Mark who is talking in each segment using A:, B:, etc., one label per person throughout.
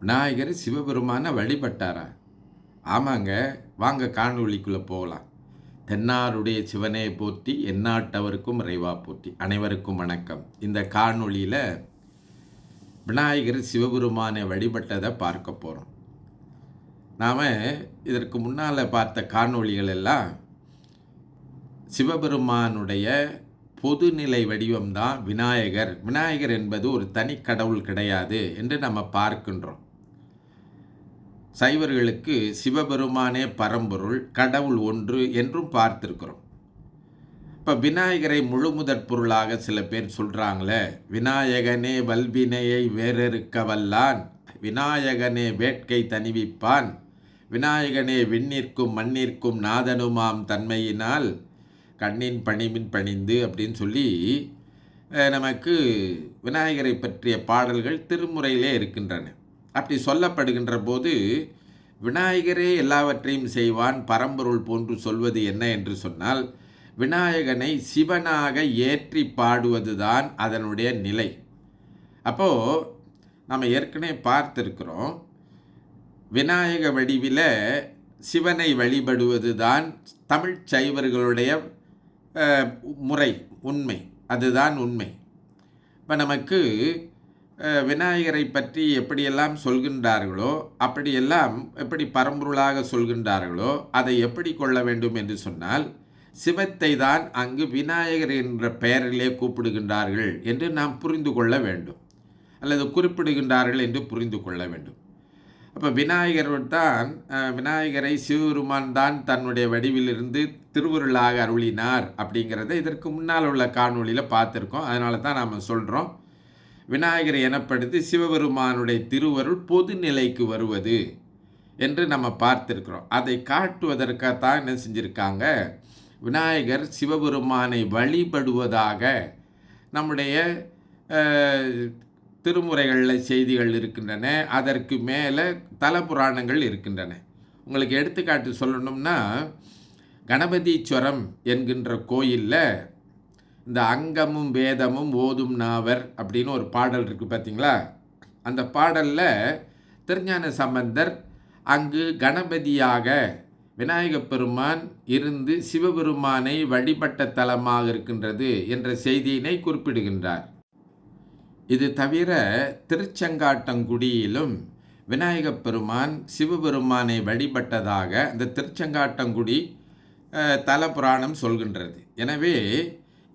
A: விநாயகர் சிவபெருமானை வழிபட்டாரா? ஆமாங்க. வாங்க காணொளிக்குள்ளே போகலாம். தென்னாருடைய சிவனே போற்றி, எந்நாட்டவருக்கும் இறைவா போற்றி. அனைவருக்கும் வணக்கம். இந்த காணொளியில் விநாயகர் சிவபெருமானை வழிபட்டதை பார்க்க போகிறோம். நாம் இதற்கு முன்னால் பார்த்த காணொளிகள் எல்லாம் சிவபெருமானுடைய பொதுநிலை வடிவம்தான் விநாயகர். விநாயகர் என்பது ஒரு தனி கடவுள் கிடையாது என்று நம்ம பார்க்கின்றோம். சைவர்களுக்கு சிவபெருமானே பரம்பொருள், கடவுள் ஒன்று என்றும் பார்த்திருக்கிறோம். இப்போ விநாயகரை முழுமுதற் பொருளாக சில பேர் சொல்கிறாங்களே, விநாயகனே வல்வினையை வேறறுக்க வல்லான், விநாயகனே வேட்கை தணிவிப்பான், விநாயகனே விண்ணிற்கும் மண்ணிற்கும் நாதனுமாம் தன்மையினால் கண்ணின் பணிமின் பணிந்து அப்படின்னு சொல்லி நமக்கு விநாயகரை பற்றிய பாடல்கள் திருமுறையிலே இருக்கின்றன. அப்படி சொல்லப்படுகின்ற போது விநாயகரே எல்லாவற்றையும் செய்வான், பரம்பொருள் போன்று சொல்வது என்ன என்று சொன்னால், விநாயகனை சிவனாக ஏற்றி பாடுவதுதான் அதனுடைய நிலை. அப்போது நம்ம ஏற்கனவே பார்த்துருக்கிறோம், விநாயக வடிவில் சிவனை வழிபடுவது தான் தமிழ் சைவர்களுடைய முறை, உண்மை, அதுதான் உண்மை. இப்போ நமக்கு விநாயகரை பற்றி எப்படியெல்லாம் சொல்கின்றார்களோ, அப்படியெல்லாம் எப்படி பரம்பொருளாக சொல்கின்றார்களோ அதை எப்படி கொள்ள வேண்டும் என்று சொன்னால், சிவத்தை தான் அங்கு விநாயகர் என்ற பெயரிலே கூப்பிடுகின்றார்கள் என்று நாம் புரிந்து கொள்ள வேண்டும், அல்லது குறிப்பிடுகின்றார்கள் என்று புரிந்து கொள்ள வேண்டும். அப்போ விநாயகரை சிவபெருமான் தான் தன்னுடைய வடிவிலிருந்து திருவருளாக அருளினார் அப்படிங்கிறத இதற்கு முன்னால் உள்ள காணொளியில் பார்த்துருக்கோம். அதனால தான் நாம் சொல்கிறோம், விநாயகர் எனப்படுத்தி சிவபெருமானுடைய திருவருள் பொது நிலைக்கு வருவது என்று நம்ம பார்த்துருக்கிறோம். அதை காட்டுவதற்காகத்தான் என்ன செஞ்சுருக்காங்க, விநாயகர் சிவபெருமானை வழிபடுவதாக நம்முடைய திருமுறைகளில் செய்திகள் இருக்கின்றன. அதற்கு மேலே தல புராணங்கள் இருக்கின்றன. உங்களுக்கு எடுத்துக்காட்டு சொல்லணும்னா, கணபதீஸ்வரம் என்கின்ற கோயிலில் இந்த அங்கமும் வேதமும் ஓதும் நாவர் அப்படின்னு ஒரு பாடல் இருக்குது பார்த்தீங்களா? அந்த பாடலில் திருஞான சம்பந்தர் அங்கு கணபதியாக விநாயகப் பெருமான் இருந்து சிவபெருமானை வழிபட்ட தலமாக இருக்கின்றது என்ற செய்தியினை குறிப்பிடுகின்றார். இது தவிர திருச்செங்காட்டங்குடியிலும் விநாயகப் பெருமான் சிவபெருமானை வழிபட்டதாக அந்த திருச்செங்காட்டங்குடி தல புராணம் சொல்கின்றது. எனவே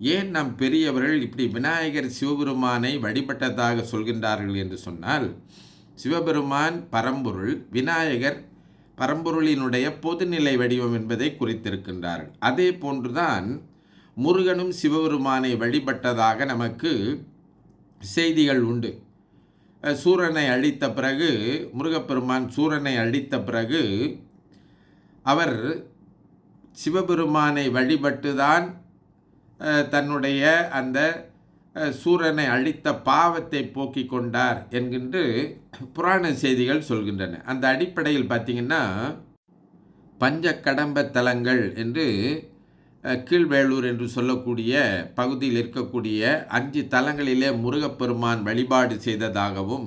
A: ஏன் நம் பெரியவர்கள் இப்படி விநாயகர் சிவபெருமானை வழிபட்டதாக சொல்கின்றார்கள் என்று சொன்னால், சிவபெருமான் பரம்பொருள், விநாயகர் பரம்பொருளினுடைய பொதுநிலை வடிவம் என்பதை குறித்திருக்கின்றார்கள். அதே போன்றுதான் முருகனும் சிவபெருமானை வழிபட்டதாக நமக்கு செய்திகள் உண்டு. சூரனை அழித்த பிறகு, முருகப்பெருமான் சூரனை அழித்த பிறகு அவர் சிவபெருமானை வழிபட்டுதான் தன்னுடைய அந்த சூரனை அழித்த பாவத்தை போக்கி கொண்டார் என்கின்ற புராண செய்திகள் சொல்கின்றன. அந்த அடிப்படையில் பார்த்திங்கன்னா, பஞ்சக்கடம்ப தலங்கள் என்று கீழ்வேளூர் என்று சொல்லக்கூடிய பகுதியில் இருக்கக்கூடிய 5 தலங்களிலே முருகப்பெருமான் வழிபாடு செய்ததாகவும்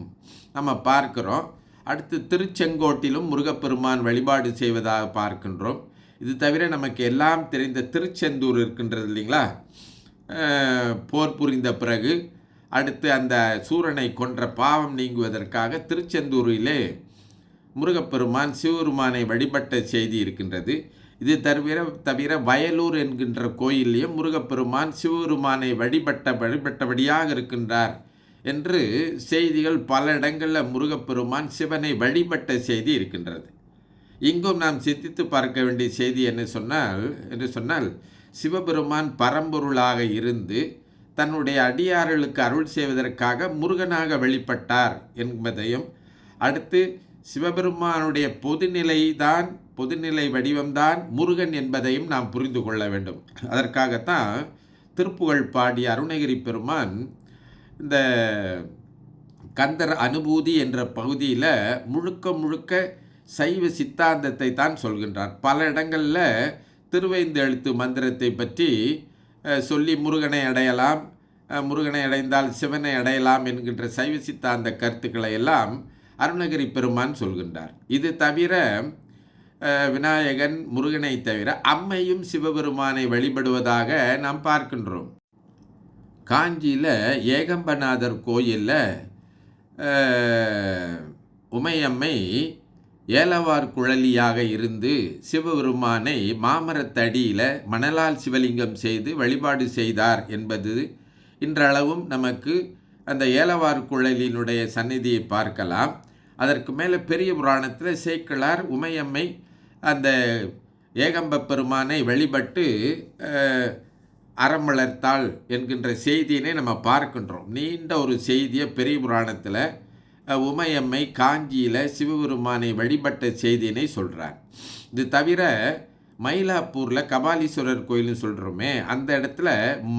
A: நம்ம பார்க்கிறோம். அடுத்து திருச்செங்கோட்டிலும் முருகப்பெருமான் வழிபாடு செய்வதாக பார்க்கின்றோம். இது தவிர நமக்கு எல்லாம் தெரிந்த திருச்செந்தூர் இருக்கின்றது இல்லைங்களா? போர் புரிந்த பிறகு அடுத்து அந்த சூரனை கொன்ற பாவம் நீங்குவதற்காக திருச்செந்தூரிலே முருகப்பெருமான் சிவபெருமானை வழிபட்ட செய்தி இருக்கின்றது. இது தவிர வயலூர் என்கின்ற கோயிலையும் முருகப்பெருமான் சிவபெருமானை வழிபட்டபடியாக இருக்கின்றார் என்று செய்திகள் பல இடங்களில் முருகப்பெருமான் சிவனை வழிபட்ட செய்தி இருக்கின்றது. இங்கும் நாம் சிந்தித்து பார்க்க வேண்டிய செய்தி என்று சொன்னால் சிவபெருமான் பரம்பொருளாக இருந்து தன்னுடைய அடியார்களுக்கு அருள் செய்வதற்காக முருகனாக வெளிப்பட்டார் என்பதையும், அடுத்து சிவபெருமானுடைய பொதுநிலை வடிவம்தான் முருகன் என்பதையும் நாம் புரிந்து கொள்ள வேண்டும். அதற்காகத்தான் திருப்புகழ் பாடிய அருணகிரி பெருமான் இந்த கந்தர் அனுபூதி என்ற பகுதியில் முழுக்க சைவ சித்தாந்தத்தை தான் சொல்கின்றார். பல இடங்களில் திருவைந்தெழுத்து மந்திரத்தை பற்றி சொல்லி முருகனை அடைந்தால் சிவனை அடையலாம் என்கின்ற சைவ சித்தாந்த கருத்துக்களை எல்லாம் அருணகிரி பெருமான் சொல்கின்றார். இது தவிர விநாயகன் முருகனை தவிர அம்மையும் சிவபெருமானை வழிபடுவதாக நாம் பார்க்கின்றோம். காஞ்சியில் ஏகம்பநாதர் கோயிலில் உமையம்மை ஏலவார் குழலியாக இருந்து சிவபெருமானை மாமரத்தடியில் மணலால் சிவலிங்கம் செய்து வழிபாடு செய்தார் என்பது இன்றளவும் நமக்கு அந்த ஏலவார் குழலினுடைய சந்நிதியை பார்க்கலாம். அதற்கு மேலே பெரிய புராணத்தில் சேக்கிழார் உமையம்மை அந்த ஏகம்ப பெருமானை வழிபட்டு அறம் வளர்த்தாள் என்கின்ற செய்தியினை நம்ம பார்க்கின்றோம். நீண்ட ஒரு செய்தியை பெரிய புராணத்தில் உமையம்மை காஞ்சியில் சிவபெருமானை வழிபட்ட செய்தியினை சொல்கிறார். இது தவிர மயிலாப்பூரில் கபாலீஸ்வரர் கோயில்னு சொல்கிறோமே, அந்த இடத்துல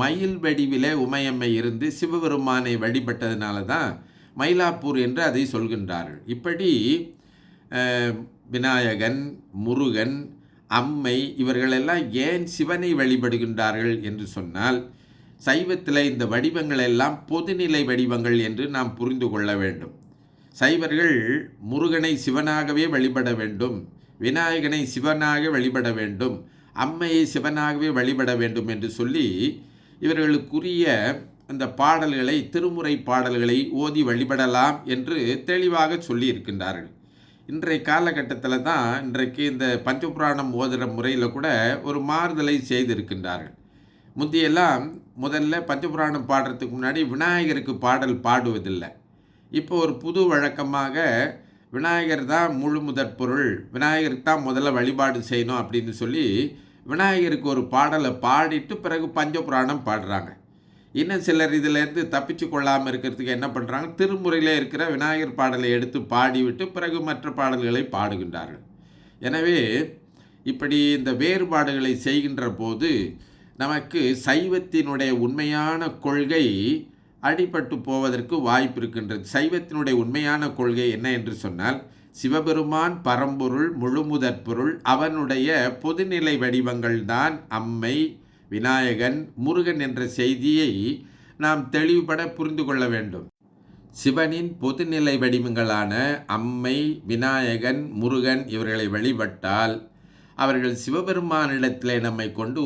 A: மயில் வடிவிலே உமையம்மை இருந்து சிவபெருமானை வழிபட்டதுனால தான் மயிலாப்பூர் என்று அதை சொல்கின்றார்கள். இப்படி விநாயகன், முருகன், அம்மை இவர்களெல்லாம் ஏன் சிவனை வழிபடுகின்றார்கள் என்று சொன்னால், சைவத்தில் இந்த வடிவங்கள் எல்லாம் பொதுநிலை வடிவங்கள் என்று நாம் புரிந்து கொள்ள வேண்டும். சைவர்கள் முருகனை சிவனாகவே வழிபட வேண்டும், விநாயகனை சிவனாக வழிபட வேண்டும், அம்மையை சிவனாகவே வழிபட வேண்டும் என்று சொல்லி இவர்களுக்குரிய அந்த பாடல்களை, திருமுறை பாடல்களை ஓதி வழிபடலாம் என்று தெளிவாக சொல்லி இருக்கின்றார்கள். இன்றைய காலகட்டத்தில் தான் இன்றைக்கு இந்த பஞ்சபுராணம் ஓதுகிற முறையில் கூட ஒரு மாறுதலை செய்திருக்கின்றார்கள். முந்தியெல்லாம் முதல்ல பஞ்சபுராணம் பாடுறதுக்கு முன்னாடி விநாயகருக்கு பாடல் பாடுவதில்லை. இப்போ ஒரு புது வழக்கமாக விநாயகர் தான் முழு முதற் பொருள், விநாயகருக்கு தான் முதல்ல வழிபாடு செய்யணும் அப்படின்னு சொல்லி விநாயகருக்கு ஒரு பாடலை பாடிட்டு பிறகு பஞ்சபுராணம் பாடுறாங்க. இன்னும் சிலர் இதிலேருந்து தப்பிச்சு கொள்ளாமல் இருக்கிறதுக்கு என்ன பண்ணுறாங்க, திருமுறையில் இருக்கிற விநாயகர் பாடலை எடுத்து பாடிவிட்டு பிறகு மற்ற பாடல்களை பாடுகின்றார்கள். எனவே இப்படி இந்த வேறுபாடுகளை செய்கின்ற போது நமக்கு சைவத்தினுடைய உண்மையான கொள்கை அடிபட்டு போவதற்கு வாய்ப்பு இருக்கின்றது. சைவத்தினுடைய உண்மையான கொள்கை என்ன என்று சொன்னால், சிவபெருமான் பரம்பொருள், முழுமுதற் பொருள், அவனுடைய பொதுநிலை வடிவங்கள் தான் அம்மை, விநாயகன், முருகன் என்ற செய்தியை நாம் தெளிவுபட புரிந்து கொள்ள வேண்டும். சிவனின் பொதுநிலை வடிவங்களான அம்மை, விநாயகன், முருகன் இவர்களை வழிபட்டால் அவர்கள் சிவபெருமானிடத்திலே நம்மை கொண்டு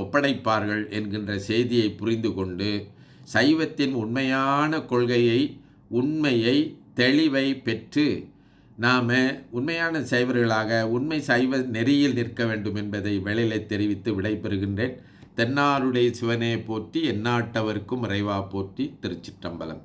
A: ஒப்படைப்பார்கள் என்கின்ற செய்தியை புரிந்து கொண்டு சைவத்தின் உண்மையான கொள்கையை, உண்மையை, தெளிவை பெற்று நாம் உண்மையான சைவர்களாக உண்மை சைவ நெறியில் நிற்க வேண்டும் என்பதை வெளியிலே தெரிவித்து விடைபெறுகின்றேன். தென்னாருடைய சிவனே போற்றி, எந்நாட்டவர்க்கும் இறைவா போற்றி. திருச்சிற்றம்பலம்.